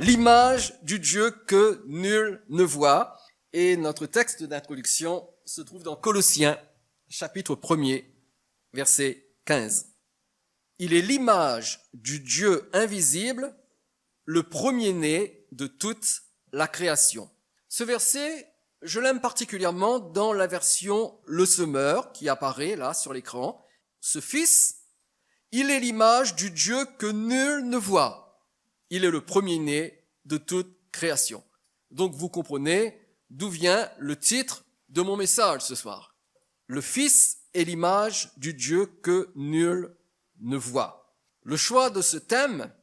l'image du Dieu que nul ne voit. Et notre texte d'introduction se trouve dans Colossiens, chapitre 1er, verset 15. Il est l'image du Dieu invisible, le premier-né de toute la création. Ce verset, je l'aime particulièrement dans la version Le Semeur qui apparaît là sur l'écran. Ce Fils, il est l'image du Dieu que nul ne voit. Il est le premier-né de toute création. Donc vous comprenez d'où vient le titre de mon message ce soir. Le Fils est l'image du Dieu que nul ne voit. Le choix de ce thème,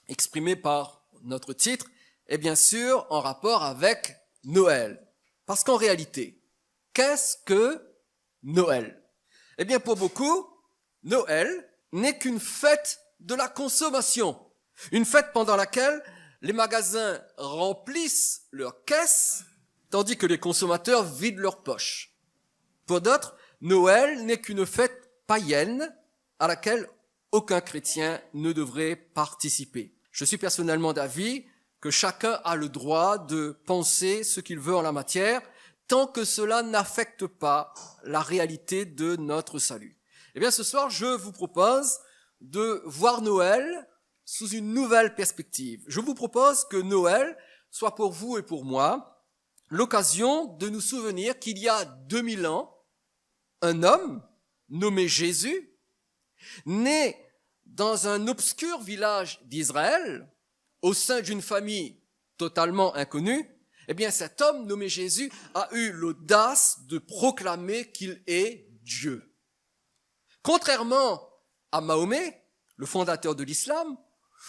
exprimé par notre titre, est bien sûr en rapport avec Noël. Parce qu'en réalité, qu'est-ce que Noël? Eh bien, pour beaucoup, Noël n'est qu'une fête de la consommation. Une fête pendant laquelle les magasins remplissent leurs caisses, tandis que les consommateurs vident leurs poches. Pour d'autres, Noël n'est qu'une fête païenne à laquelle aucun chrétien ne devrait participer. Je suis personnellement d'avis que chacun a le droit de penser ce qu'il veut en la matière, tant que cela n'affecte pas la réalité de notre salut. Eh bien, ce soir, je vous propose de voir Noël sous une nouvelle perspective. Je vous propose que Noël soit pour vous et pour moi l'occasion de nous souvenir qu'il y a 2000 ans, un homme nommé Jésus, né dans un obscur village d'Israël, au sein d'une famille totalement inconnue, eh bien cet homme nommé Jésus a eu l'audace de proclamer qu'il est Dieu. Contrairement à Mahomet, le fondateur de l'islam,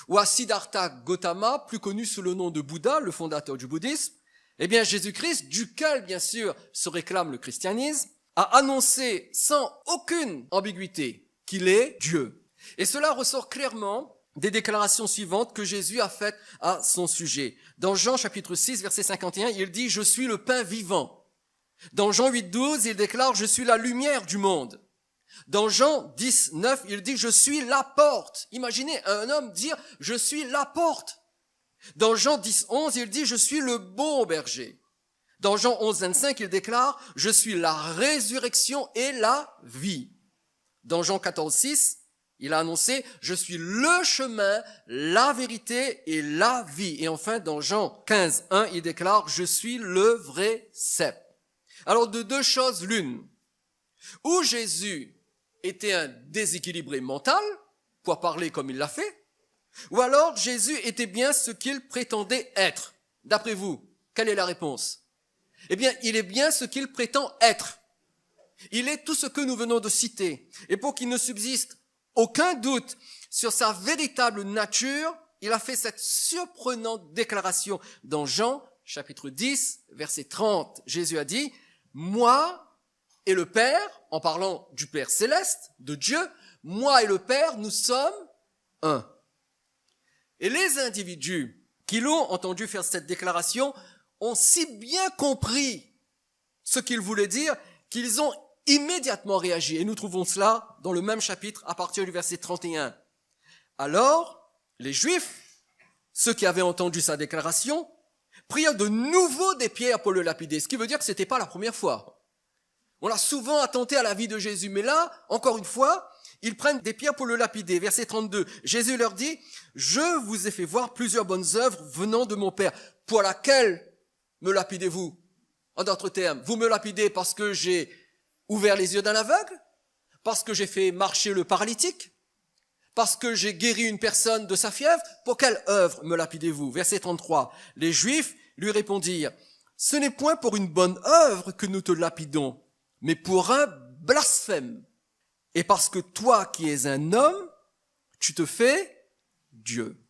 ou à Siddhartha Gautama, plus connu sous le nom de Bouddha, le fondateur du bouddhisme, eh bien Jésus-Christ, duquel bien sûr se réclame le christianisme, a annoncé sans aucune ambiguïté qu'il est Dieu. Et cela ressort clairement des déclarations suivantes que Jésus a faites à son sujet. Dans Jean chapitre 6, verset 51, il dit « Je suis le pain vivant ». Dans Jean 8, 12, il déclare « Je suis la lumière du monde ». Dans Jean 10, 9, il dit « Je suis la porte ». Imaginez un homme dire « Je suis la porte ». Dans Jean 10, 11, il dit « Je suis le bon berger ». Dans Jean 11, 25, il déclare « Je suis la résurrection et la vie ». Dans Jean 14, 6, il a annoncé « Je suis le chemin, la vérité et la vie ». Et enfin, dans Jean 15, 1, il déclare « Je suis le vrai cep ». Alors, de deux choses l'une. Ou Jésus était un déséquilibré mental, pour parler comme il l'a fait, ou alors Jésus était bien ce qu'il prétendait être. D'après vous, quelle est la réponse? Eh bien, il est bien ce qu'il prétend être. Il est tout ce que nous venons de citer. Et pour qu'il ne subsiste aucun doute sur sa véritable nature, il a fait cette surprenante déclaration dans Jean, chapitre 10, verset 30. Jésus a dit, « Moi et le Père, en parlant du Père céleste, de Dieu, moi et le Père, nous sommes un. » Et les individus qui l'ont entendu faire cette déclaration ont si bien compris ce qu'il voulait dire qu'ils ont immédiatement réagi. Et nous trouvons cela dans le même chapitre à partir du verset 31. Alors, les Juifs, ceux qui avaient entendu sa déclaration, prirent de nouveau des pierres pour le lapider. Ce qui veut dire que ce n'était pas la première fois. On a souvent attenté à la vie de Jésus, mais là, encore une fois, ils prennent des pierres pour le lapider. Verset 32, Jésus leur dit, « Je vous ai fait voir plusieurs bonnes œuvres venant de mon Père. Pour laquelle me lapidez-vous » En d'autres termes, vous me lapidez parce que j'ai ouvert les yeux d'un aveugle, parce que j'ai fait marcher le paralytique, parce que j'ai guéri une personne de sa fièvre. Pour quelle œuvre me lapidez-vous? Verset 33, les Juifs lui répondirent, « Ce n'est point pour une bonne œuvre que nous te lapidons, mais pour un blasphème. Et parce que toi qui es un homme, tu te fais Dieu. »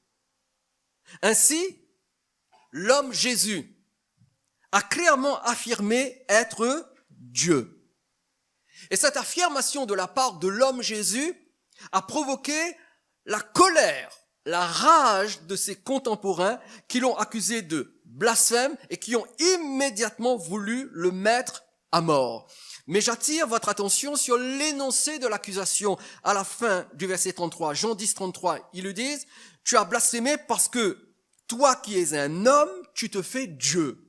Ainsi, l'homme Jésus a clairement affirmé être Dieu. Et cette affirmation de la part de l'homme Jésus a provoqué la colère, la rage de ses contemporains qui l'ont accusé de blasphème et qui ont immédiatement voulu le mettre à mort. Mais j'attire votre attention sur l'énoncé de l'accusation à la fin du verset 33. Jean 10, 33, ils lui disent « Tu as blasphémé parce que toi qui es un homme, tu te fais Dieu.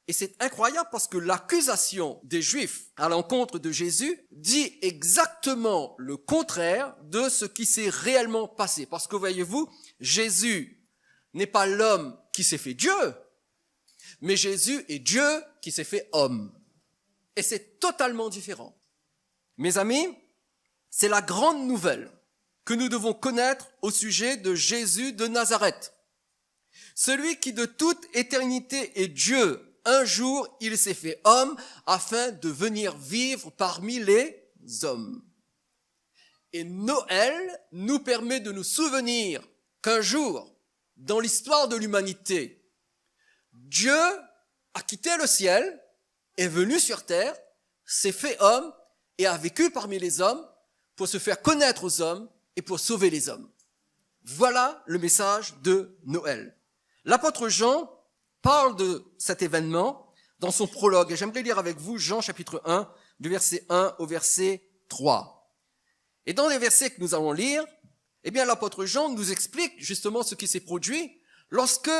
Et c'est incroyable parce que l'accusation des Juifs à l'encontre de Jésus dit exactement le contraire de ce qui s'est réellement passé. Parce que voyez-vous, Jésus n'est pas l'homme qui s'est fait Dieu, mais Jésus est Dieu qui s'est fait homme. Et c'est totalement différent. Mes amis, c'est la grande nouvelle que nous devons connaître au sujet de Jésus de Nazareth. Celui qui de toute éternité est Dieu. Un jour, il s'est fait homme afin de venir vivre parmi les hommes. Et Noël nous permet de nous souvenir qu'un jour, dans l'histoire de l'humanité, Dieu a quitté le ciel, est venu sur terre, s'est fait homme et a vécu parmi les hommes pour se faire connaître aux hommes et pour sauver les hommes. Voilà le message de Noël. L'apôtre Jean parle de cet événement dans son prologue. Et j'aimerais lire avec vous Jean chapitre 1, du verset 1 au verset 3. Et dans les versets que nous allons lire, eh bien, l'apôtre Jean nous explique justement ce qui s'est produit lorsque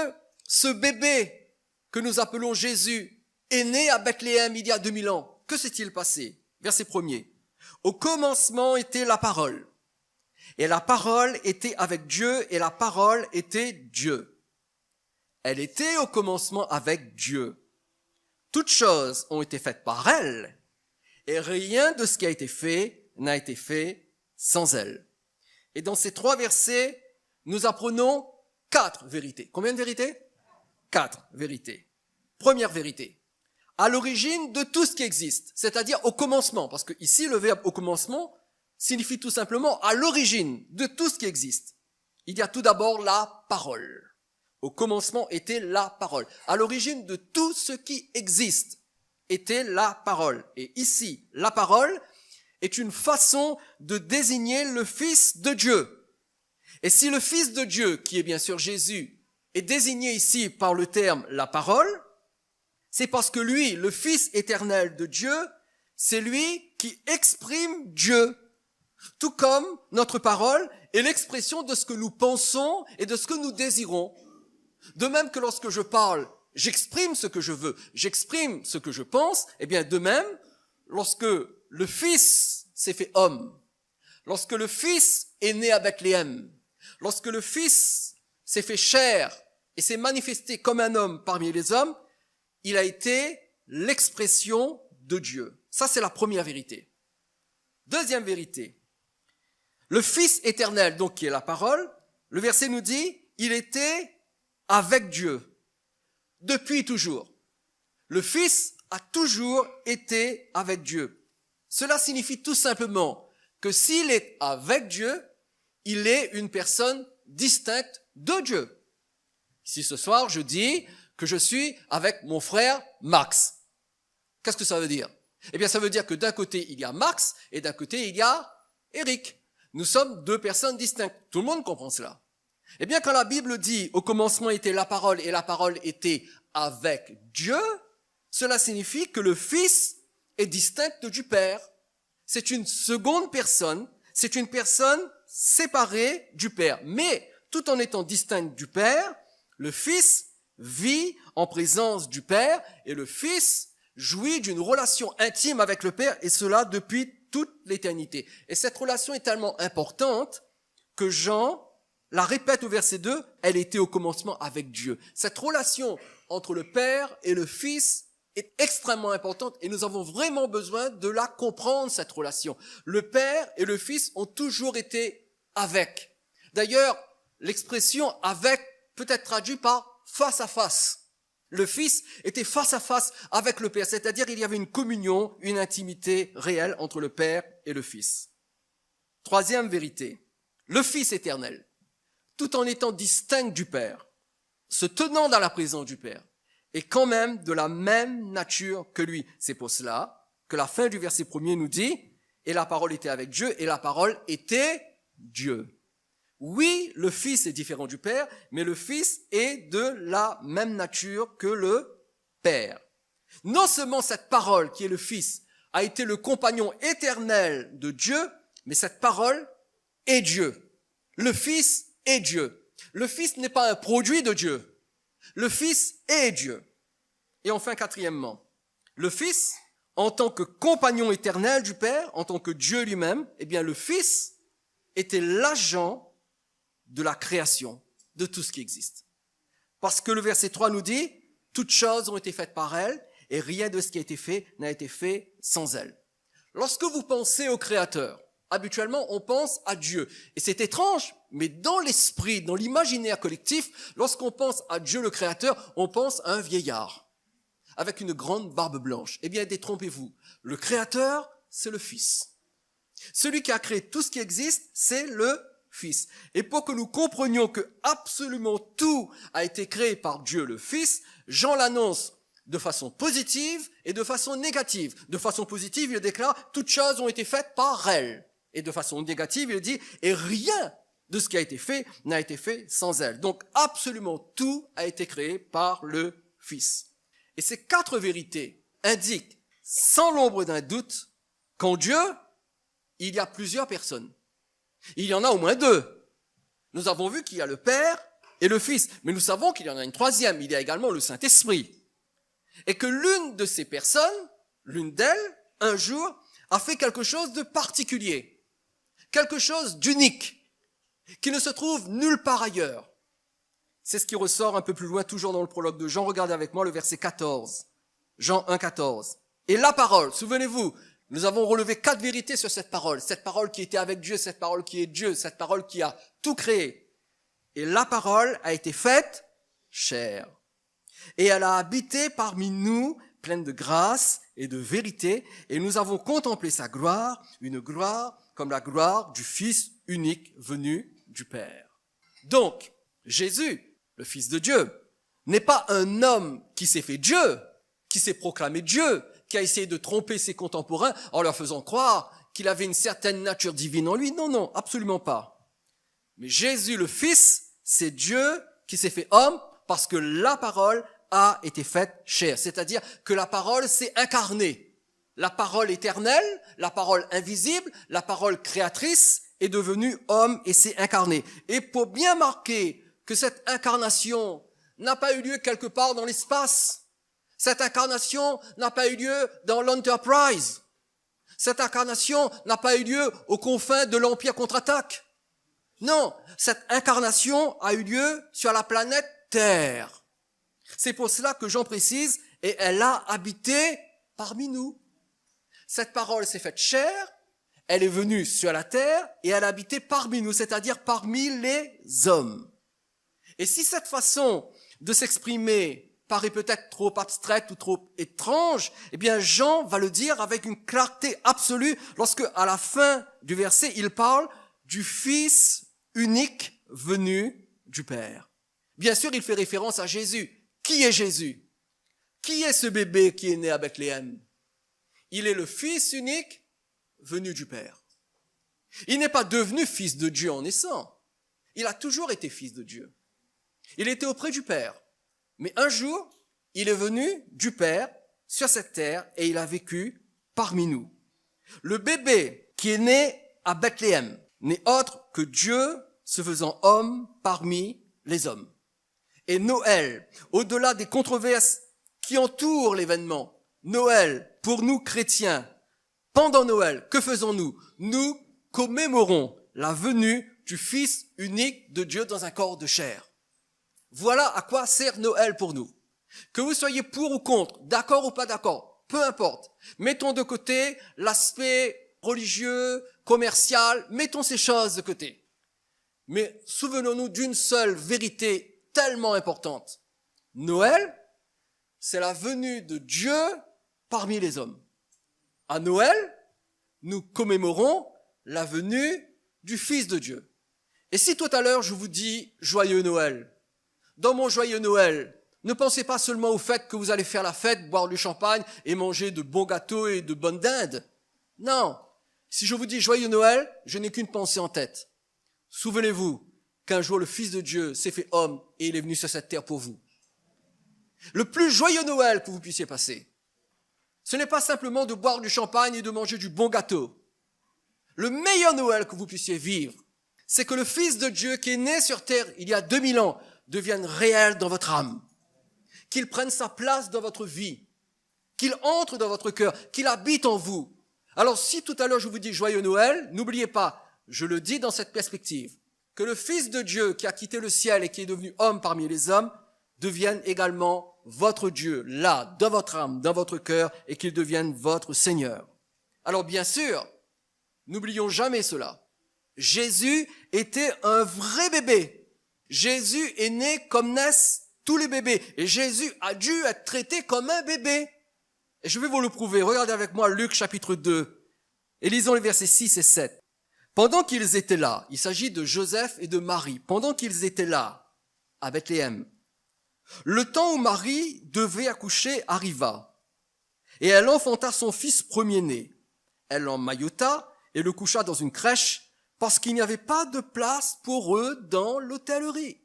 ce bébé que nous appelons Jésus est né à Bethléem il y a 2000 ans. Que s'est-il passé? Verset 1er. Au commencement était la parole. Et la parole était avec Dieu et la parole était Dieu. Elle était au commencement avec Dieu. Toutes choses ont été faites par elle, et rien de ce qui a été fait n'a été fait sans elle. Et dans ces 3 versets, nous apprenons 4 vérités. Combien de vérités? 4 vérités. Première vérité. À l'origine de tout ce qui existe, c'est-à-dire au commencement, parce que ici le verbe au commencement signifie tout simplement à l'origine de tout ce qui existe. Il y a tout d'abord la parole. Au commencement était la parole. À l'origine de tout ce qui existe était la parole. Et ici, la parole est une façon de désigner le Fils de Dieu. Et si le Fils de Dieu, qui est bien sûr Jésus, est désigné ici par le terme la parole, c'est parce que lui, le Fils éternel de Dieu, c'est lui qui exprime Dieu. Tout comme notre parole est l'expression de ce que nous pensons et de ce que nous désirons. De même que lorsque je parle, j'exprime ce que je veux, j'exprime ce que je pense, et bien de même, lorsque le Fils s'est fait homme, lorsque le Fils est né à Bethléem, lorsque le Fils s'est fait chair et s'est manifesté comme un homme parmi les hommes, il a été l'expression de Dieu. Ça, c'est la première vérité. Deuxième vérité. Le Fils éternel, donc qui est la parole, le verset nous dit, il était avec Dieu, depuis toujours. Le Fils a toujours été avec Dieu. Cela signifie tout simplement que s'il est avec Dieu, il est une personne distincte de Dieu. Si ce soir je dis que je suis avec mon frère Max, qu'est-ce que ça veut dire? Eh bien, ça veut dire que d'un côté il y a Max et d'un côté il y a Eric. Nous sommes 2 personnes distinctes. Tout le monde comprend cela. Eh bien, quand la Bible dit « au commencement était la parole et la parole était avec Dieu », cela signifie que le Fils est distinct du Père. C'est une seconde personne, c'est une personne séparée du Père. Mais, tout en étant distinct du Père, le Fils vit en présence du Père et le Fils jouit d'une relation intime avec le Père, et cela depuis toute l'éternité. Et cette relation est tellement importante que Jean la répète au verset 2, elle était au commencement avec Dieu. Cette relation entre le Père et le Fils est extrêmement importante et nous avons vraiment besoin de la comprendre, cette relation. Le Père et le Fils ont toujours été avec. D'ailleurs, l'expression « avec » peut être traduite par « face à face ». Le Fils était face à face avec le Père, c'est-à-dire il y avait une communion, une intimité réelle entre le Père et le Fils. Troisième vérité, le Fils éternel, tout en étant distinct du Père, se tenant dans la présence du Père, est quand même de la même nature que lui. C'est pour cela que la fin du verset 1er nous dit « Et la parole était avec Dieu, et la parole était Dieu ». Oui, le Fils est différent du Père, mais le Fils est de la même nature que le Père. Non seulement cette parole, qui est le Fils, a été le compagnon éternel de Dieu, mais cette parole est Dieu. Le Fils est Dieu. Le Fils n'est pas un produit de Dieu. Le Fils est Dieu. Et enfin, quatrièmement, le Fils, en tant que compagnon éternel du Père, en tant que Dieu lui-même, eh bien le Fils était l'agent de la création de tout ce qui existe. Parce que le verset 3 nous dit, toutes choses ont été faites par elle, et rien de ce qui a été fait n'a été fait sans elle. Lorsque vous pensez au Créateur, habituellement on pense à Dieu. Et c'est étrange, mais dans l'esprit, dans l'imaginaire collectif, lorsqu'on pense à Dieu le Créateur, on pense à un vieillard avec une grande barbe blanche. Eh bien, détrompez-vous, le Créateur, c'est le Fils. Celui qui a créé tout ce qui existe, c'est le Fils. Et pour que nous comprenions que absolument tout a été créé par Dieu le Fils, Jean l'annonce de façon positive et de façon négative. De façon positive, il déclare « toutes choses ont été faites par elle ». Et de façon négative, il dit « et rien de ce qui a été fait n'a été fait sans elle ». Donc absolument tout a été créé par le Fils. Et ces 4 vérités indiquent sans l'ombre d'un doute qu'en Dieu, il y a plusieurs personnes. Il y en a au moins 2. Nous avons vu qu'il y a le Père et le Fils, mais nous savons qu'il y en a une troisième, il y a également le Saint-Esprit. Et que l'une de ces personnes, l'une d'elles, un jour, a fait quelque chose de particulier, quelque chose d'unique, qui ne se trouve nulle part ailleurs. C'est ce qui ressort un peu plus loin, toujours dans le prologue de Jean. Regardez avec moi le verset 14. Jean 1, 14. Et la parole, souvenez-vous, nous avons relevé 4 vérités sur cette parole qui était avec Dieu, cette parole qui est Dieu, cette parole qui a tout créé. Et la parole a été faite chair. Et elle a habité parmi nous, pleine de grâce et de vérité, et nous avons contemplé sa gloire, une gloire comme la gloire du Fils unique venu du Père. Donc, Jésus, le Fils de Dieu, n'est pas un homme qui s'est fait Dieu, qui s'est proclamé Dieu, qui a essayé de tromper ses contemporains en leur faisant croire qu'il avait une certaine nature divine en lui. Non, non, absolument pas. Mais Jésus, le Fils, c'est Dieu qui s'est fait homme parce que la parole a été faite chair. C'est-à-dire que la parole s'est incarnée. La parole éternelle, la parole invisible, la parole créatrice est devenue homme et s'est incarnée. Et pour bien marquer que cette incarnation n'a pas eu lieu quelque part dans l'espace, cette incarnation n'a pas eu lieu dans l'Enterprise, cette incarnation n'a pas eu lieu aux confins de l'Empire contre-attaque. Non, cette incarnation a eu lieu sur la planète Terre. C'est pour cela que Jean précise, et elle a habité parmi nous. Cette parole s'est faite chair, elle est venue sur la terre et elle a habité parmi nous, c'est-à-dire parmi les hommes. Et si cette façon de s'exprimer paraît peut-être trop abstraite ou trop étrange, eh bien Jean va le dire avec une clarté absolue lorsque, à la fin du verset, il parle du Fils unique venu du Père. Bien sûr, il fait référence à Jésus. Qui est Jésus? Qui est ce bébé qui est né à Bethléem? Il est le Fils unique venu du Père. Il n'est pas devenu fils de Dieu en naissant. Il a toujours été fils de Dieu. Il était auprès du Père. Mais un jour, il est venu du Père sur cette terre et il a vécu parmi nous. Le bébé qui est né à Bethléem n'est autre que Dieu se faisant homme parmi les hommes. Et Noël, au-delà des controverses qui entourent l'événement, Noël, pour nous chrétiens, pendant Noël, que faisons-nous? Nous commémorons la venue du Fils unique de Dieu dans un corps de chair. Voilà à quoi sert Noël pour nous. Que vous soyez pour ou contre, d'accord ou pas d'accord, peu importe. Mettons de côté l'aspect religieux, commercial, mettons ces choses de côté. Mais souvenons-nous d'une seule vérité tellement importante. Noël, c'est la venue de Dieu parmi les hommes. À Noël, nous commémorons la venue du Fils de Dieu. Et si tout à l'heure je vous dis joyeux Noël, dans mon joyeux Noël, ne pensez pas seulement au fait que vous allez faire la fête, boire du champagne et manger de bons gâteaux et de bonnes dindes. Non, si je vous dis joyeux Noël, je n'ai qu'une pensée en tête. Souvenez-vous qu'un jour le Fils de Dieu s'est fait homme et il est venu sur cette terre pour vous. Le plus joyeux Noël que vous puissiez passer, ce n'est pas simplement de boire du champagne et de manger du bon gâteau. Le meilleur Noël que vous puissiez vivre, c'est que le Fils de Dieu qui est né sur terre il y a 2000 ans devienne réel dans votre âme. qu'il prenne sa place dans votre vie, qu'il entre dans votre cœur, qu'il habite en vous. Alors si tout à l'heure je vous dis joyeux Noël, n'oubliez pas, je le dis dans cette perspective, que le Fils de Dieu qui a quitté le ciel et qui est devenu homme parmi les hommes devienne également votre Dieu, là, dans votre âme, dans votre cœur, et qu'il devienne votre Seigneur. Alors bien sûr, n'oublions jamais cela. Jésus était un vrai bébé. Jésus est né comme naissent tous les bébés. Et Jésus a dû être traité comme un bébé. Et je vais vous le prouver. Regardez avec moi Luc chapitre 2. Et lisons les versets 6 et 7. Pendant qu'ils étaient là, il s'agit de Joseph et de Marie, pendant qu'ils étaient là, à Bethléem, le temps où Marie devait accoucher arriva. Et elle enfanta son fils premier-né. Elle l'emmaillota et le coucha dans une crèche parce qu'il n'y avait pas de place pour eux dans l'hôtellerie.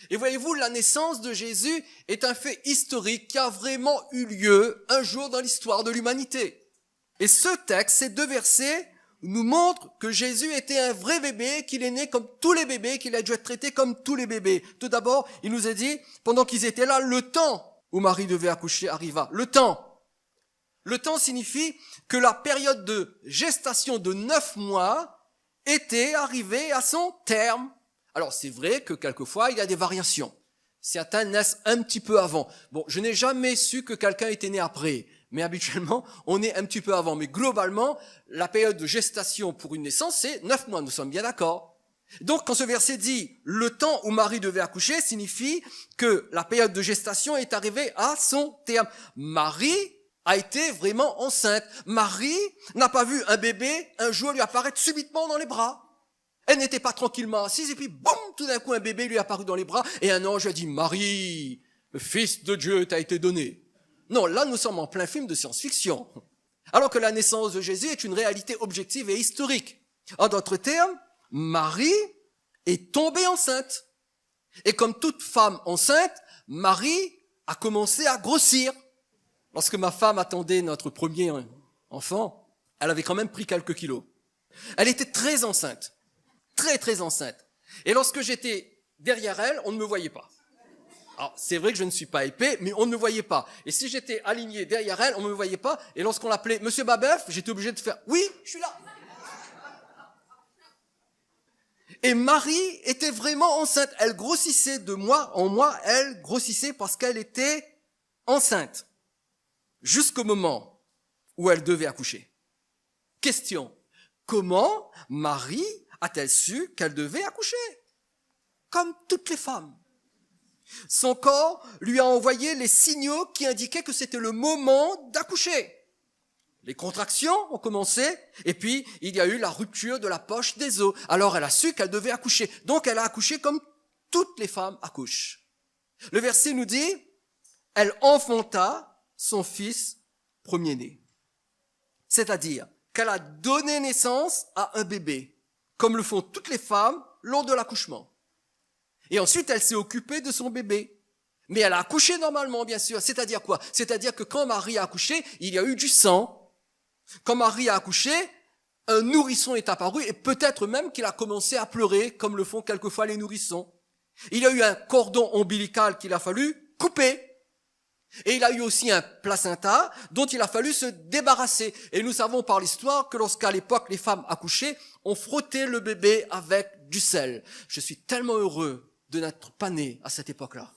Et voyez-vous, la naissance de Jésus est un fait historique qui a vraiment eu lieu un jour dans l'histoire de l'humanité. Et ce texte, ces 2 versets, nous montrent que Jésus était un vrai bébé, qu'il est né comme tous les bébés, qu'il a dû être traité comme tous les bébés. Tout d'abord, il nous a dit, pendant qu'ils étaient là, le temps où Marie devait accoucher arriva. Le temps. Le temps signifie que la période de gestation de 9 mois était arrivée à son terme. Alors, c'est vrai que quelquefois, il y a des variations. Certains naissent un petit peu avant. Bon, je n'ai jamais su que quelqu'un était né après. Mais habituellement, on est un petit peu avant. Mais globalement, la période de gestation pour une naissance, c'est 9 mois. Nous sommes bien d'accord. Donc, quand ce verset dit « le temps où Marie devait accoucher », signifie que la période de gestation est arrivée à son terme. Marie a été vraiment enceinte. Marie n'a pas vu un bébé un jour lui apparaître subitement dans les bras. Elle n'était pas tranquillement assise et puis boum, tout d'un coup un bébé lui est apparu dans les bras et un ange a dit « Marie, le Fils de Dieu t'a été donné ». Non, là nous sommes en plein film de science-fiction. Alors que la naissance de Jésus est une réalité objective et historique. En d'autres termes, Marie est tombée enceinte. Et comme toute femme enceinte, Marie a commencé à grossir. Lorsque ma femme attendait notre premier enfant, elle avait quand même pris quelques kilos. Elle était très enceinte. Très enceinte. Et lorsque j'étais derrière elle, on ne me voyait pas. Alors, c'est vrai que je ne suis pas épais, mais on ne me voyait pas. Et si j'étais aligné derrière elle, on ne me voyait pas. Et lorsqu'on l'appelait Monsieur Babeuf, j'étais obligé de faire « Oui, je suis là ». Et Marie était vraiment enceinte. Elle grossissait de mois en mois, elle grossissait parce qu'elle était enceinte. Jusqu'au moment où elle devait accoucher. Question, comment Marie a-t-elle su qu'elle devait accoucher? Comme toutes les femmes. Son corps lui a envoyé les signaux qui indiquaient que c'était le moment d'accoucher. Les contractions ont commencé et puis il y a eu la rupture de la poche des os. Alors elle a su qu'elle devait accoucher. Donc elle a accouché comme toutes les femmes accouchent. Le verset nous dit, elle enfanta son fils premier-né. C'est-à-dire qu'elle a donné naissance à un bébé, comme le font toutes les femmes lors de l'accouchement. Et ensuite, elle s'est occupée de son bébé. Mais elle a accouché normalement, bien sûr. C'est-à-dire quoi? C'est-à-dire que quand Marie a accouché, il y a eu du sang. Quand Marie a accouché, un nourrisson est apparu et peut-être même qu'il a commencé à pleurer, comme le font quelquefois les nourrissons. Il y a eu un cordon ombilical qu'il a fallu couper. Et il a eu aussi un placenta dont il a fallu se débarrasser. Et nous savons par l'histoire que lorsqu'à l'époque les femmes accouchaient, on frottait le bébé avec du sel. Je suis tellement heureux de n'être pas né à cette époque-là.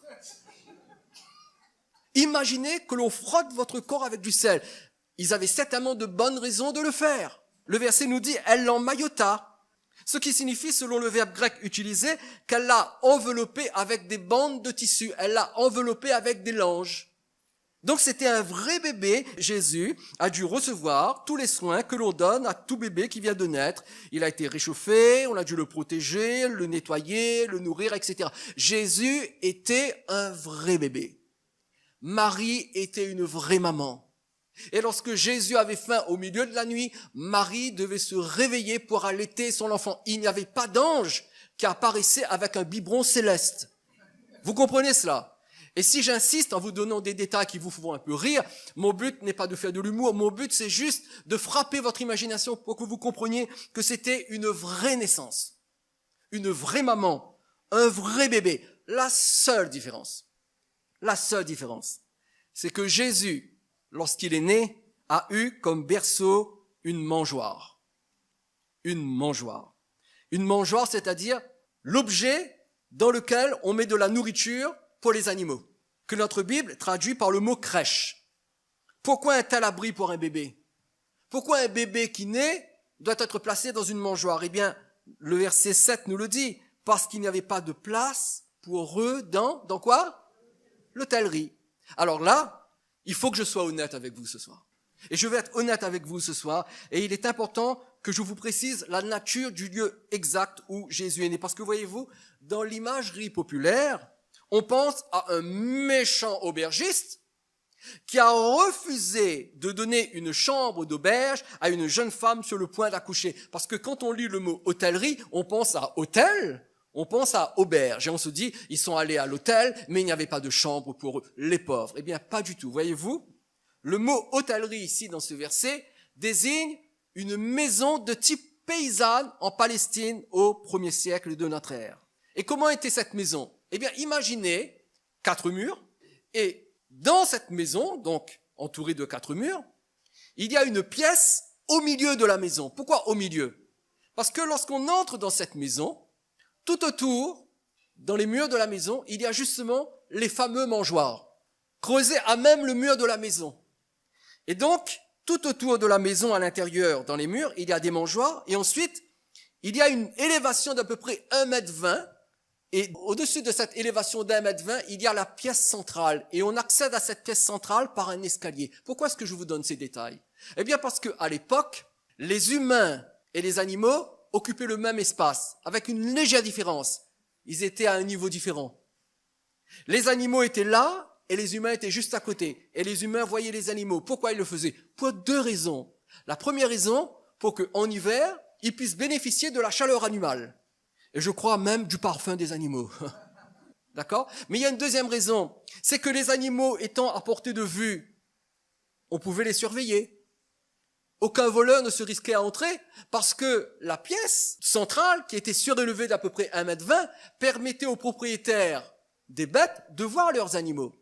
Imaginez que l'on frotte votre corps avec du sel. Ils avaient certainement de bonnes raisons de le faire. Le verset nous dit, elle l'emmaillota. Ce qui signifie, selon le verbe grec utilisé, qu'elle l'a enveloppé avec des bandes de tissu. Elle l'a enveloppé avec des langes. Donc c'était un vrai bébé. Jésus a dû recevoir tous les soins que l'on donne à tout bébé qui vient de naître. Il a été réchauffé, on a dû le protéger, le nettoyer, le nourrir, etc. Jésus était un vrai bébé. Marie était une vraie maman. Et lorsque Jésus avait faim au milieu de la nuit, Marie devait se réveiller pour allaiter son enfant. Il n'y avait pas d'ange qui apparaissait avec un biberon céleste. Vous comprenez cela? Et si j'insiste en vous donnant des détails qui vous font un peu rire, mon but n'est pas de faire de l'humour, mon but c'est juste de frapper votre imagination pour que vous compreniez que c'était une vraie naissance, une vraie maman, un vrai bébé. La seule différence, La seule différence, c'est que Jésus, lorsqu'il est né, a eu comme berceau une mangeoire. Une mangeoire. Une mangeoire, c'est-à-dire l'objet dans lequel on met de la nourriture pour les animaux, que notre Bible traduit par le mot crèche. Pourquoi un tel abri pour un bébé? Pourquoi un bébé qui naît doit être placé dans une mangeoire? Eh bien, le verset 7 nous le dit, parce qu'il n'y avait pas de place pour eux dans quoi? L'hôtellerie. Alors là, il faut que je sois honnête avec vous ce soir. Et je vais être honnête avec vous ce soir, et il est important que je vous précise la nature du lieu exact où Jésus est né. Parce que voyez-vous, dans l'imagerie populaire, on pense à un méchant aubergiste qui a refusé de donner une chambre d'auberge à une jeune femme sur le point d'accoucher. Parce que quand on lit le mot hôtellerie, on pense à hôtel, on pense à auberge. Et on se dit, ils sont allés à l'hôtel, mais il n'y avait pas de chambre pour eux, les pauvres. Eh bien, pas du tout. Voyez-vous, le mot hôtellerie ici dans ce verset désigne une maison de type paysanne en Palestine au 1er siècle de notre ère. Et comment était cette maison? Eh bien, imaginez 4 murs, et dans cette maison, donc entourée de 4 murs, il y a une pièce au milieu de la maison. Pourquoi au milieu? Parce que lorsqu'on entre dans cette maison, tout autour, dans les murs de la maison, il y a justement les fameux mangeoires, creusés à même le mur de la maison. Et donc, tout autour de la maison, à l'intérieur, dans les murs, il y a des mangeoires, et ensuite, il y a une élévation d'à peu près 1,20 m, et au-dessus de cette élévation d'1,20 m, il y a la pièce centrale, et on accède à cette pièce centrale par un escalier. Pourquoi est-ce que je vous donne ces détails? Eh bien parce qu'à l'époque, les humains et les animaux occupaient le même espace, avec une légère différence. Ils étaient à un niveau différent. Les animaux étaient là, et les humains étaient juste à côté. Et les humains voyaient les animaux. Pourquoi ils le faisaient? Pour 2 raisons. La première raison, pour qu'en hiver, ils puissent bénéficier de la chaleur animale. Et je crois même du parfum des animaux. D'accord? Mais il y a une deuxième raison. C'est que les animaux étant à portée de vue, on pouvait les surveiller. Aucun voleur ne se risquait à entrer parce que la pièce centrale, qui était surélevée d'à peu près 1,20 m, permettait aux propriétaires des bêtes de voir leurs animaux.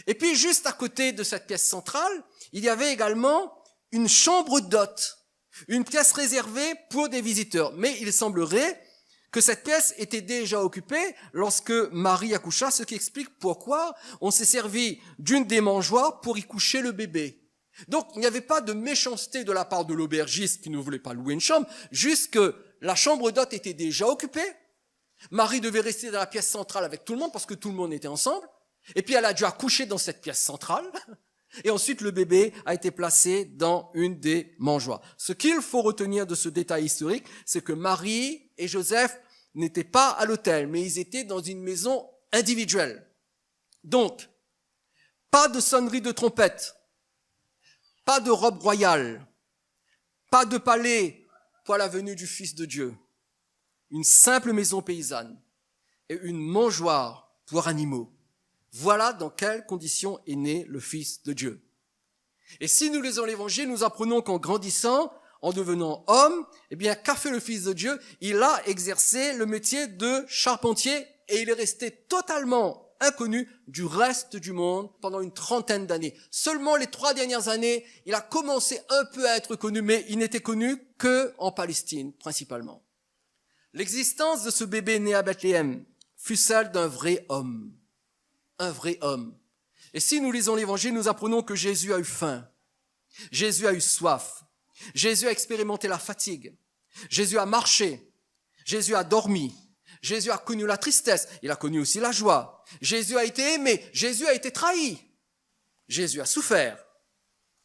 Et puis, juste à côté de cette pièce centrale, il y avait également une chambre d'hôte, une pièce réservée pour des visiteurs. Mais il semblerait que cette pièce était déjà occupée lorsque Marie accoucha, ce qui explique pourquoi on s'est servi d'une des mangeoires pour y coucher le bébé. Donc, il n'y avait pas de méchanceté de la part de l'aubergiste qui ne voulait pas louer une chambre, juste que la chambre d'hôte était déjà occupée. Marie devait rester dans la pièce centrale avec tout le monde parce que tout le monde était ensemble. Et puis elle a dû accoucher dans cette pièce centrale. Et ensuite le bébé a été placé dans une des mangeoires. Ce qu'il faut retenir de ce détail historique, c'est que Marie et Joseph n'étaient pas à l'hôtel, mais ils étaient dans une maison individuelle. Donc, pas de sonnerie de trompette, pas de robe royale, pas de palais pour la venue du Fils de Dieu. Une simple maison paysanne et une mangeoire pour animaux. Voilà dans quelles conditions est né le Fils de Dieu. Et si nous lisons l'Évangile, nous apprenons qu'en grandissant, en devenant homme, eh bien, qu'a fait le Fils de Dieu? Il a exercé le métier de charpentier et il est resté totalement inconnu du reste du monde pendant une 30aine d'années. Seulement les 3 dernières années, il a commencé un peu à être connu, mais il n'était connu que en Palestine, principalement. L'existence de ce bébé né à Bethléem fut celle d'un vrai homme. Un vrai homme. Et si nous lisons l'Évangile, nous apprenons que Jésus a eu faim. Jésus a eu soif. Jésus a expérimenté la fatigue. Jésus a marché. Jésus a dormi. Jésus a connu la tristesse. Il a connu aussi la joie. Jésus a été aimé. Jésus a été trahi. Jésus a souffert.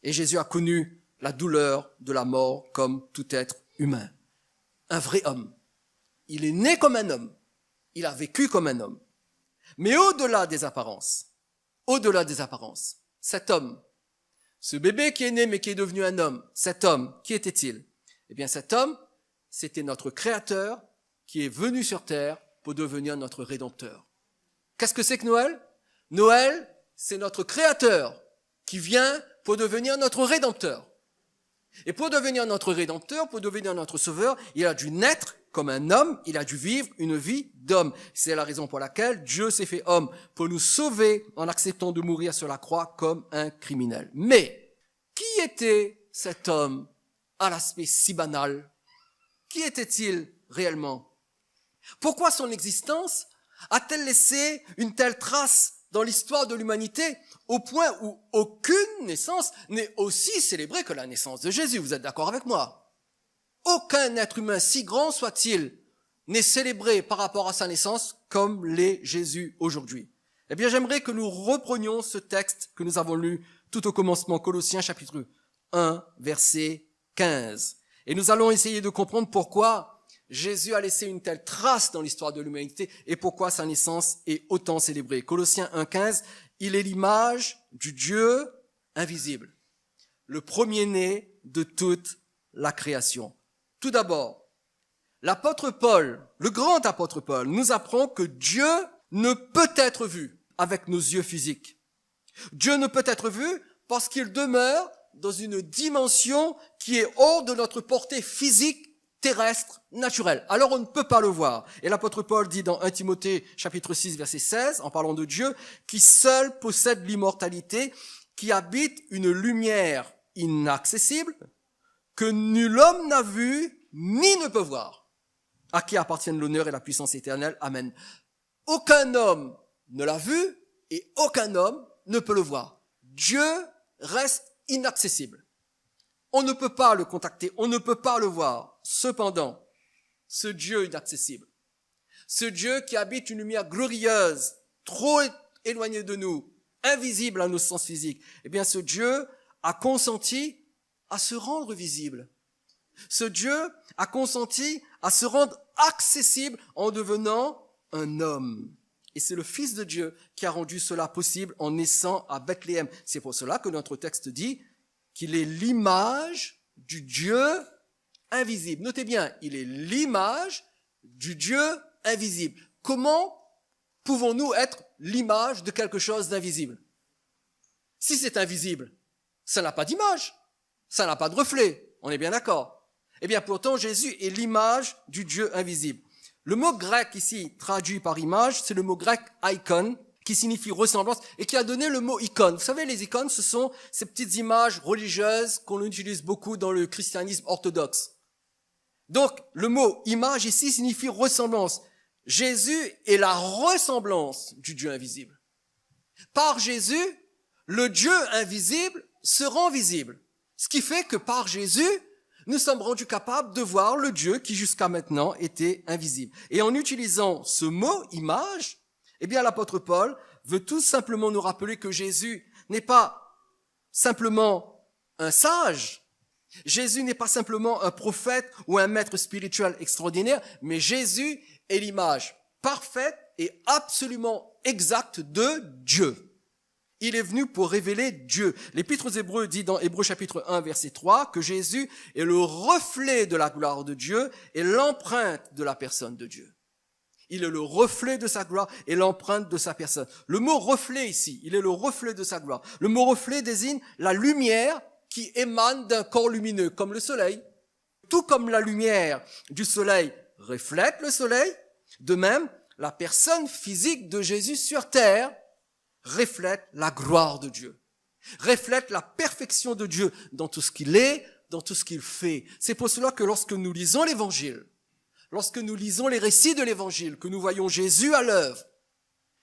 Et Jésus a connu la douleur de la mort comme tout être humain. Un vrai homme. Il est né comme un homme. Il a vécu comme un homme. Mais au-delà des apparences, cet homme, ce bébé qui est né mais qui est devenu un homme, cet homme, qui était-il? Eh bien cet homme, c'était notre Créateur qui est venu sur terre pour devenir notre Rédempteur. Qu'est-ce que c'est que Noël? Noël, c'est notre Créateur qui vient pour devenir notre Rédempteur. Et pour devenir notre Rédempteur, pour devenir notre Sauveur, il a dû naître comme un homme, il a dû vivre une vie d'homme. C'est la raison pour laquelle Dieu s'est fait homme, pour nous sauver en acceptant de mourir sur la croix comme un criminel. Mais, qui était cet homme à l'aspect si banal? Qui était-il réellement? Pourquoi son existence a-t-elle laissé une telle trace dans l'histoire de l'humanité au point où aucune naissance n'est aussi célébrée que la naissance de Jésus? Vous êtes d'accord avec moi? Aucun être humain, si grand soit-il, n'est célébré par rapport à sa naissance comme l'est Jésus aujourd'hui. Eh bien, j'aimerais que nous reprenions ce texte que nous avons lu tout au commencement, Colossiens chapitre 1, verset 15. Et nous allons essayer de comprendre pourquoi Jésus a laissé une telle trace dans l'histoire de l'humanité et pourquoi sa naissance est autant célébrée. Colossiens 1, 15, il est l'image du Dieu invisible, le premier-né de toute la création. Tout d'abord, l'apôtre Paul, le grand apôtre Paul, nous apprend que Dieu ne peut être vu avec nos yeux physiques. Dieu ne peut être vu parce qu'il demeure dans une dimension qui est hors de notre portée physique, terrestre, naturelle. Alors on ne peut pas le voir. Et l'apôtre Paul dit dans 1 Timothée chapitre 6 verset 16, en parlant de Dieu, qui seul possède l'immortalité, qui habite une lumière inaccessible, que nul homme n'a vu ni ne peut voir, à qui appartiennent l'honneur et la puissance éternelle. Amen. Aucun homme ne l'a vu et aucun homme ne peut le voir. Dieu reste inaccessible. On ne peut pas le contacter, on ne peut pas le voir. Cependant, ce Dieu inaccessible, ce Dieu qui habite une lumière glorieuse, trop éloignée de nous, invisible à nos sens physiques, eh bien ce Dieu a consenti à se rendre visible. Ce Dieu a consenti à se rendre accessible en devenant un homme. Et c'est le Fils de Dieu qui a rendu cela possible en naissant à Bethléem. C'est pour cela que notre texte dit qu'il est l'image du Dieu invisible. Notez bien, il est l'image du Dieu invisible. Comment pouvons-nous être l'image de quelque chose d'invisible? Si c'est invisible, ça n'a pas d'image. Ça n'a pas de reflet, on est bien d'accord. Eh bien, pourtant, Jésus est l'image du Dieu invisible. Le mot grec ici, traduit par image, c'est le mot grec icon, qui signifie ressemblance, et qui a donné le mot icône. Vous savez, les icônes, ce sont ces petites images religieuses qu'on utilise beaucoup dans le christianisme orthodoxe. Donc, le mot image ici signifie ressemblance. Jésus est la ressemblance du Dieu invisible. Par Jésus, le Dieu invisible se rend visible. Ce qui fait que par Jésus, nous sommes rendus capables de voir le Dieu qui jusqu'à maintenant était invisible. Et en utilisant ce mot, image, eh bien l'apôtre Paul veut tout simplement nous rappeler que Jésus n'est pas simplement un sage, Jésus n'est pas simplement un prophète ou un maître spirituel extraordinaire, mais Jésus est l'image parfaite et absolument exacte de Dieu. Il est venu pour révéler Dieu. L'Épître aux Hébreux dit dans Hébreux chapitre 1 verset 3 que Jésus est le reflet de la gloire de Dieu et l'empreinte de la personne de Dieu. Il est le reflet de sa gloire et l'empreinte de sa personne. Le mot reflet ici, il est le reflet de sa gloire. Le mot reflet désigne la lumière qui émane d'un corps lumineux, comme le soleil. Tout comme la lumière du soleil reflète le soleil, de même, la personne physique de Jésus sur terre reflète la gloire de Dieu, reflète la perfection de Dieu dans tout ce qu'il est, dans tout ce qu'il fait. C'est pour cela que lorsque nous lisons l'Évangile, lorsque nous lisons les récits de l'Évangile, que nous voyons Jésus à l'œuvre,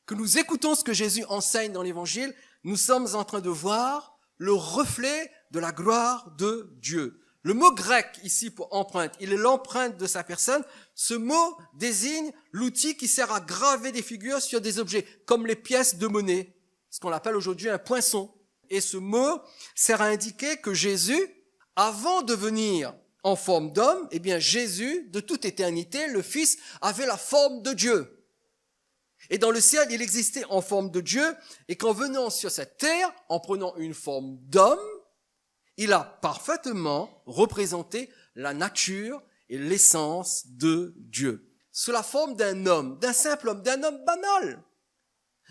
que nous écoutons ce que Jésus enseigne dans l'Évangile, nous sommes en train de voir le reflet de la gloire de Dieu. Le mot grec ici pour empreinte, il est l'empreinte de sa personne. Ce mot désigne l'outil qui sert à graver des figures sur des objets, comme les pièces de monnaie, ce qu'on appelle aujourd'hui un poinçon. Et ce mot sert à indiquer que Jésus, avant de venir en forme d'homme, eh bien Jésus, de toute éternité, le Fils, avait la forme de Dieu. Et dans le ciel, il existait en forme de Dieu, et qu'en venant sur cette terre, en prenant une forme d'homme, il a parfaitement représenté la nature et l'essence de Dieu. Sous la forme d'un homme, d'un simple homme, d'un homme banal,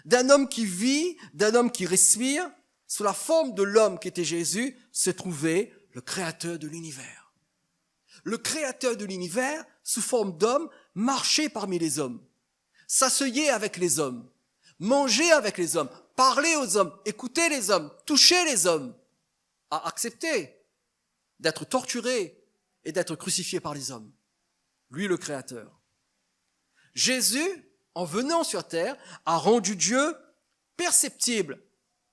d'un homme qui vit, d'un homme qui respire, sous la forme de l'homme qui était Jésus, se trouvait le créateur de l'univers. Le créateur de l'univers, sous forme d'homme, marchait parmi les hommes, s'asseyait avec les hommes, mangeait avec les hommes, parlait aux hommes, écoutait les hommes, touchait les hommes, a accepté d'être torturé et d'être crucifié par les hommes. Lui, le créateur. Jésus, en venant sur terre, a rendu Dieu perceptible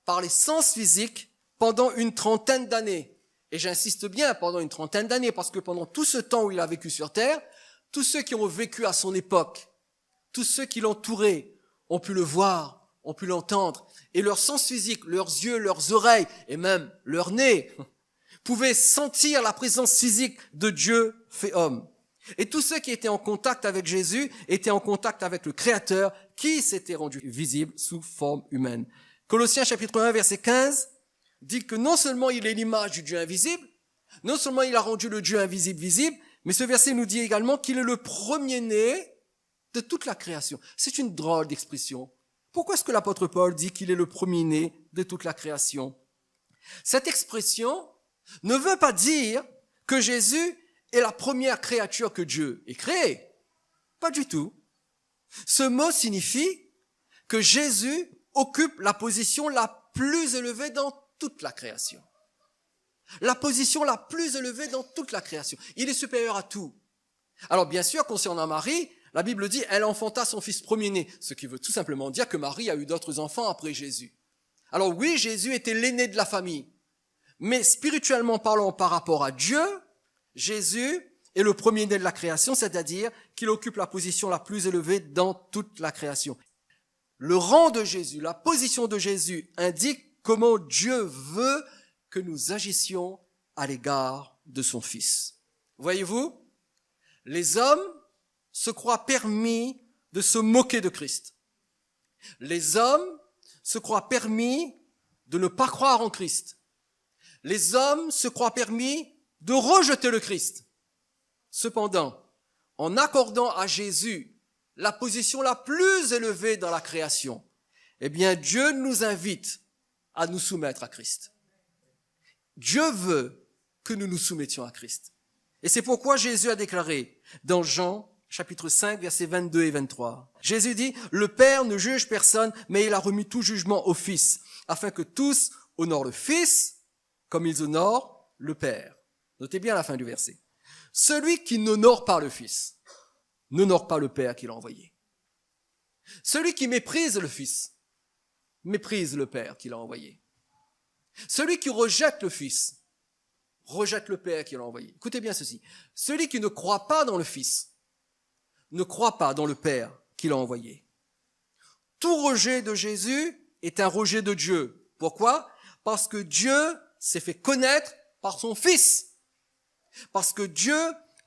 par les sens physiques pendant une trentaine d'années. Et j'insiste bien, pendant une trentaine d'années, parce que pendant tout ce temps où il a vécu sur terre, tous ceux qui ont vécu à son époque, tous ceux qui l'entouraient, ont pu le voir, ont pu l'entendre, et leurs sens physiques, leurs yeux, leurs oreilles, et même leur nez, pouvaient sentir la présence physique de Dieu fait homme. Et tous ceux qui étaient en contact avec Jésus étaient en contact avec le Créateur qui s'était rendu visible sous forme humaine. Colossiens chapitre 1 verset 15 dit que non seulement il est l'image du Dieu invisible, non seulement il a rendu le Dieu invisible visible, mais ce verset nous dit également qu'il est le premier-né de toute la création. C'est une drôle d'expression. Pourquoi est-ce que l'apôtre Paul dit qu'il est le premier-né de toute la création? Cette expression ne veut pas dire que Jésus est la première créature que Dieu ait créée. Pas du tout. Ce mot signifie que Jésus occupe la position la plus élevée dans toute la création. La position la plus élevée dans toute la création. Il est supérieur à tout. Alors bien sûr, concernant Marie, la Bible dit, elle enfanta son fils premier-né, ce qui veut tout simplement dire que Marie a eu d'autres enfants après Jésus. Alors oui, Jésus était l'aîné de la famille, mais spirituellement parlant par rapport à Dieu, Jésus est le premier-né de la création, c'est-à-dire qu'il occupe la position la plus élevée dans toute la création. Le rang de Jésus, la position de Jésus indique comment Dieu veut que nous agissions à l'égard de son Fils. Voyez-vous, les hommes se croient permis de se moquer de Christ. Les hommes se croient permis de ne pas croire en Christ. Les hommes se croient permis de rejeter le Christ. Cependant, en accordant à Jésus la position la plus élevée dans la création, eh bien, Dieu nous invite à nous soumettre à Christ. Dieu veut que nous nous soumettions à Christ. Et c'est pourquoi Jésus a déclaré dans Jean, chapitre 5, versets 22 et 23. Jésus dit, « Le Père ne juge personne, mais il a remis tout jugement au Fils, afin que tous honorent le Fils comme ils honorent le Père. » Notez bien la fin du verset. Celui qui n'honore pas le Fils n'honore pas le Père qui l'a envoyé. Celui qui méprise le Fils méprise le Père qui l'a envoyé. Celui qui rejette le Fils rejette le Père qui l'a envoyé. Écoutez bien ceci. Celui qui ne croit pas dans le Fils ne croit pas dans le Père qui l'a envoyé. Tout rejet de Jésus est un rejet de Dieu. Pourquoi? Parce que Dieu s'est fait connaître par son Fils. Parce que Dieu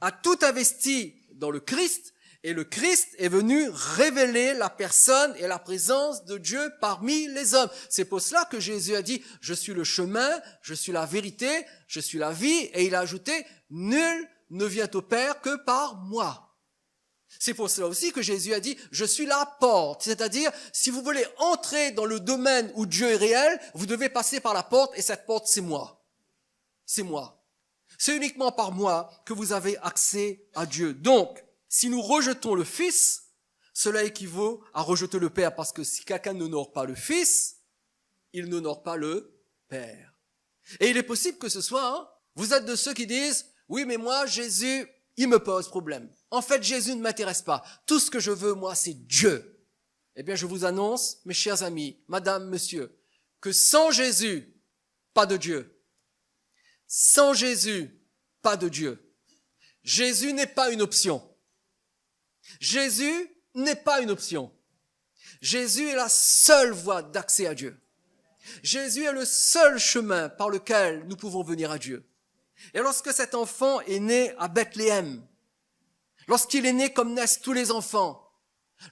a tout investi dans le Christ et le Christ est venu révéler la personne et la présence de Dieu parmi les hommes. C'est pour cela que Jésus a dit, je suis le chemin, je suis la vérité, je suis la vie, et il a ajouté, nul ne vient au Père que par moi. C'est pour cela aussi que Jésus a dit, je suis la porte. C'est-à-dire, si vous voulez entrer dans le domaine où Dieu est réel, vous devez passer par la porte, et cette porte, c'est moi. C'est moi. C'est uniquement par moi que vous avez accès à Dieu. Donc, si nous rejetons le Fils, cela équivaut à rejeter le Père, parce que si quelqu'un n'honore pas le Fils, il n'honore pas le Père. Et il est possible que ce soit, vous êtes de ceux qui disent, oui, mais moi, Jésus, il me pose problème. En fait, Jésus ne m'intéresse pas. Tout ce que je veux, moi, c'est Dieu. Eh bien, je vous annonce, mes chers amis, madame, monsieur, que sans Jésus, pas de Dieu. Sans Jésus, pas de Dieu. Jésus n'est pas une option. Jésus n'est pas une option. Jésus est la seule voie d'accès à Dieu. Jésus est le seul chemin par lequel nous pouvons venir à Dieu. Et lorsque cet enfant est né à Bethléem, lorsqu'il est né comme naissent tous les enfants,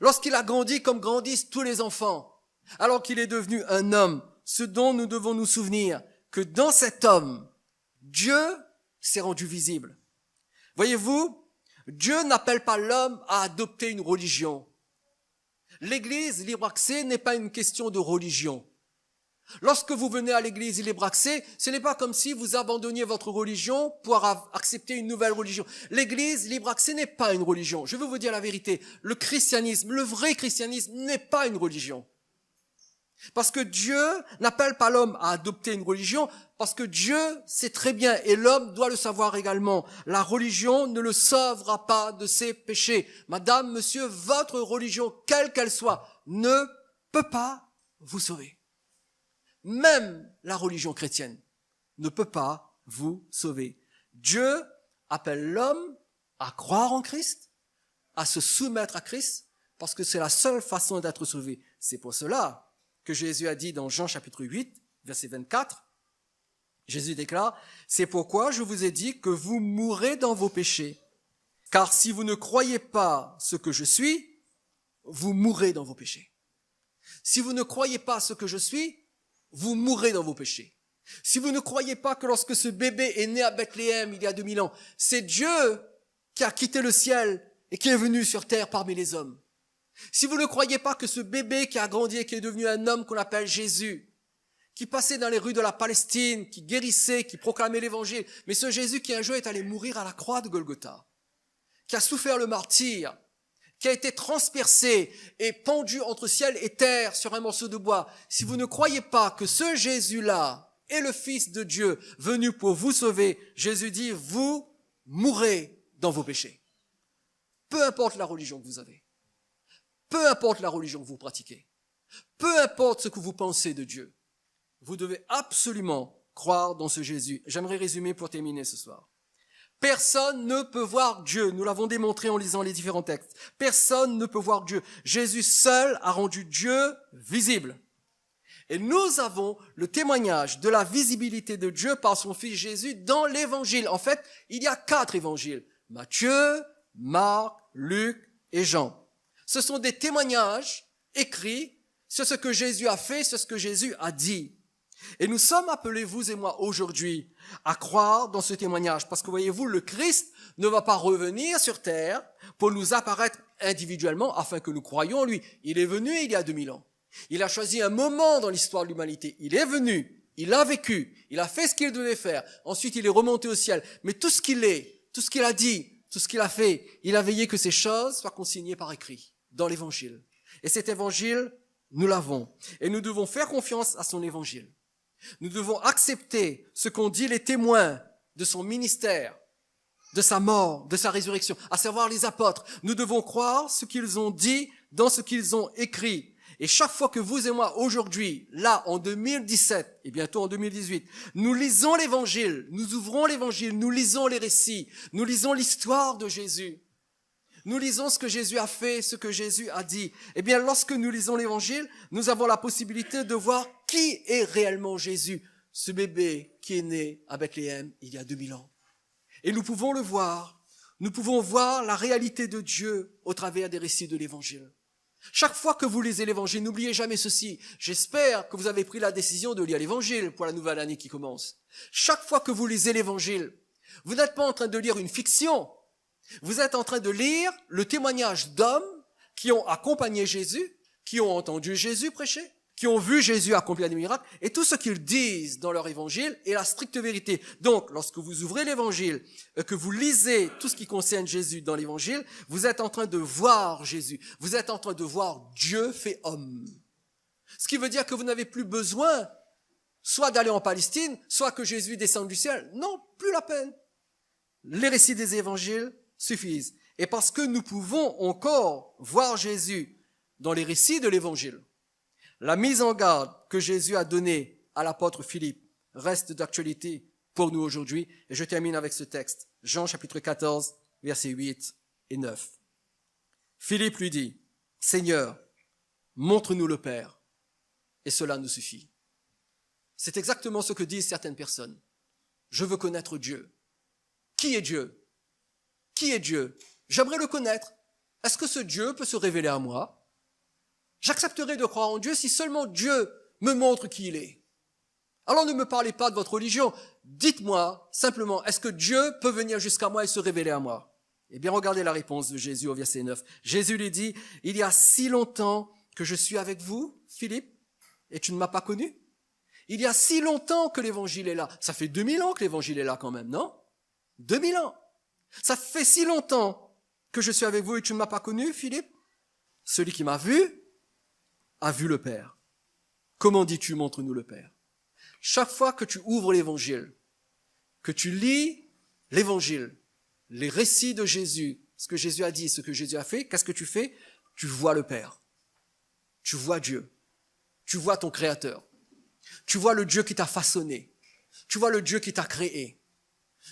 lorsqu'il a grandi comme grandissent tous les enfants, alors qu'il est devenu un homme, ce dont nous devons nous souvenir, que dans cet homme, Dieu s'est rendu visible. Voyez-vous, Dieu n'appelle pas l'homme à adopter une religion. L'Église libre accès n'est pas une question de religion. Lorsque vous venez à l'église Illébraxé, ce n'est pas comme si vous abandonniez votre religion pour accepter une nouvelle religion. L'église Illébraxé n'est pas une religion. Je veux vous dire la vérité. Le christianisme, le vrai christianisme n'est pas une religion. Parce que Dieu n'appelle pas l'homme à adopter une religion, parce que Dieu sait très bien, et l'homme doit le savoir également, la religion ne le sauvera pas de ses péchés. Madame, monsieur, votre religion, quelle qu'elle soit, ne peut pas vous sauver. Même la religion chrétienne ne peut pas vous sauver. Dieu appelle l'homme à croire en Christ, à se soumettre à Christ, parce que c'est la seule façon d'être sauvé. C'est pour cela que Jésus a dit dans Jean chapitre 8, verset 24, Jésus déclare, « C'est pourquoi je vous ai dit que vous mourrez dans vos péchés, car si vous ne croyez pas ce que je suis, vous mourrez dans vos péchés. Si vous ne croyez pas ce que je suis, vous mourrez dans vos péchés. Si vous ne croyez pas que lorsque ce bébé est né à Bethléem il y a 2000 ans, c'est Dieu qui a quitté le ciel et qui est venu sur terre parmi les hommes. Si vous ne croyez pas que ce bébé qui a grandi et qui est devenu un homme qu'on appelle Jésus, qui passait dans les rues de la Palestine, qui guérissait, qui proclamait l'évangile, mais ce Jésus qui un jour est allé mourir à la croix de Golgotha, qui a souffert le martyre, qui a été transpercé et pendu entre ciel et terre sur un morceau de bois, si vous ne croyez pas que ce Jésus-là est le Fils de Dieu venu pour vous sauver, Jésus dit, vous mourrez dans vos péchés. Peu importe la religion que vous avez. Peu importe la religion que vous pratiquez, peu importe ce que vous pensez de Dieu, vous devez absolument croire dans ce Jésus. J'aimerais résumer pour terminer ce soir. Personne ne peut voir Dieu. Nous l'avons démontré en lisant les différents textes. Personne ne peut voir Dieu. Jésus seul a rendu Dieu visible. Et nous avons le témoignage de la visibilité de Dieu par son Fils Jésus dans l'Évangile. En fait, il y a 4 évangiles. Matthieu, Marc, Luc et Jean. Ce sont des témoignages écrits sur ce que Jésus a fait, sur ce que Jésus a dit. Et nous sommes appelés, vous et moi, aujourd'hui, à croire dans ce témoignage. Parce que voyez-vous, le Christ ne va pas revenir sur terre pour nous apparaître individuellement afin que nous croyions en lui. Il est venu il y a 2000 ans. Il a choisi un moment dans l'histoire de l'humanité. Il est venu, il a vécu, il a fait ce qu'il devait faire. Ensuite, il est remonté au ciel. Mais tout ce qu'il est, tout ce qu'il a dit, tout ce qu'il a fait, il a veillé que ces choses soient consignées par écrit dans l'évangile. Et cet évangile, nous l'avons. Et nous devons faire confiance à son évangile. Nous devons accepter ce qu'ont dit les témoins de son ministère, de sa mort, de sa résurrection, à savoir les apôtres. Nous devons croire ce qu'ils ont dit dans ce qu'ils ont écrit. Et chaque fois que vous et moi, aujourd'hui, là, en 2017, et bientôt en 2018, nous lisons l'évangile, nous ouvrons l'évangile, nous lisons les récits, nous lisons l'histoire de Jésus, nous lisons ce que Jésus a fait, ce que Jésus a dit. Eh bien, lorsque nous lisons l'évangile, nous avons la possibilité de voir qui est réellement Jésus, ce bébé qui est né à Bethléem il y a 2000 ans. Et nous pouvons le voir. Nous pouvons voir la réalité de Dieu au travers des récits de l'évangile. Chaque fois que vous lisez l'évangile, n'oubliez jamais ceci. J'espère que vous avez pris la décision de lire l'évangile pour la nouvelle année qui commence. Chaque fois que vous lisez l'évangile, vous n'êtes pas en train de lire une fiction. Vous êtes en train de lire le témoignage d'hommes qui ont accompagné Jésus, qui ont entendu Jésus prêcher, qui ont vu Jésus accomplir des miracles, et tout ce qu'ils disent dans leur évangile est la stricte vérité. Donc, lorsque vous ouvrez l'évangile, que vous lisez tout ce qui concerne Jésus dans l'évangile, vous êtes en train de voir Jésus. Vous êtes en train de voir Dieu fait homme. Ce qui veut dire que vous n'avez plus besoin soit d'aller en Palestine, soit que Jésus descende du ciel. Non, plus la peine. Les récits des évangiles suffisent. Et parce que nous pouvons encore voir Jésus dans les récits de l'évangile, la mise en garde que Jésus a donnée à l'apôtre Philippe reste d'actualité pour nous aujourd'hui. Et je termine avec ce texte. Jean chapitre 14, versets 8 et 9. Philippe lui dit, « Seigneur, montre-nous le Père, et cela nous suffit. » C'est exactement ce que disent certaines personnes. Je veux connaître Dieu. Qui est Dieu? Qui est Dieu? J'aimerais le connaître. Est-ce que ce Dieu peut se révéler à moi? J'accepterai de croire en Dieu si seulement Dieu me montre qui il est. Alors ne me parlez pas de votre religion. Dites-moi simplement, est-ce que Dieu peut venir jusqu'à moi et se révéler à moi? Eh bien, regardez la réponse de Jésus au verset 9. Jésus lui dit, « Il y a si longtemps que je suis avec vous, Philippe, et tu ne m'as pas connu? Il y a si longtemps que l'évangile est là. Ça fait 2000 ans que l'évangile est là quand même, non? 2000 ans. Ça fait si longtemps que je suis avec vous et tu ne m'as pas connu, Philippe? Celui qui m'a vu a vu le Père. Comment dis-tu, montre-nous le Père? Chaque fois que tu ouvres l'évangile, que tu lis l'évangile, les récits de Jésus, ce que Jésus a dit, ce que Jésus a fait, qu'est-ce que tu fais? Tu vois le Père. Tu vois Dieu. Tu vois ton Créateur. Tu vois le Dieu qui t'a façonné. Tu vois le Dieu qui t'a créé.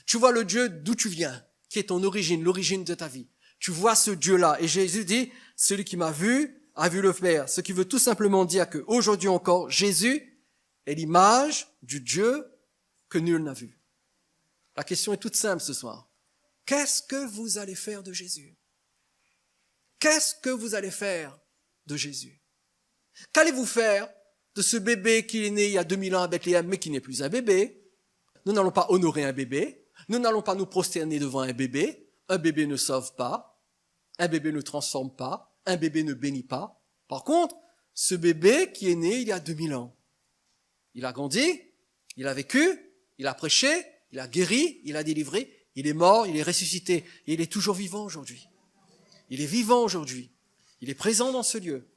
Tu vois le Dieu d'où tu viens, qui est ton origine, l'origine de ta vie. Tu vois ce Dieu-là. Et Jésus dit, celui qui m'a vu a vu le Père. Ce qui veut tout simplement dire qu'aujourd'hui encore, Jésus est l'image du Dieu que nul n'a vu. La question est toute simple ce soir. Qu'est-ce que vous allez faire de Jésus? Qu'est-ce que vous allez faire de Jésus? Qu'allez-vous faire de ce bébé qui est né il y a 2000 ans à Bethléem, mais qui n'est plus un bébé? Nous n'allons pas honorer un bébé. Nous n'allons pas nous prosterner devant un bébé. Un bébé ne sauve pas. Un bébé ne transforme pas. Un bébé ne bénit pas. Par contre, ce bébé qui est né il y a 2000 ans, il a grandi, il a vécu, il a prêché, il a guéri, il a délivré, il est mort, il est ressuscité. Et il est toujours vivant aujourd'hui. Il est vivant aujourd'hui. Il est présent dans ce lieu.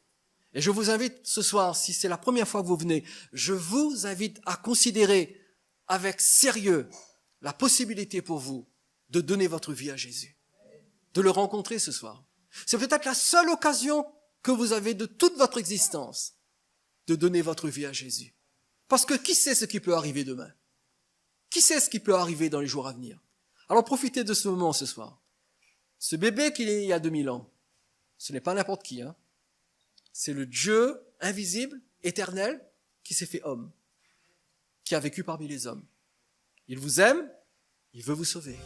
Et je vous invite ce soir, si c'est la première fois que vous venez, je vous invite à considérer avec sérieux la possibilité pour vous de donner votre vie à Jésus, de le rencontrer ce soir. C'est peut-être la seule occasion que vous avez de toute votre existence de donner votre vie à Jésus. Parce que qui sait ce qui peut arriver demain? Qui sait ce qui peut arriver dans les jours à venir? Alors profitez de ce moment ce soir. Ce bébé qui est il y a 2000 ans, ce n'est pas n'importe qui, hein. C'est le Dieu invisible, éternel, qui s'est fait homme, qui a vécu parmi les hommes. Il vous aime, il veut vous sauver.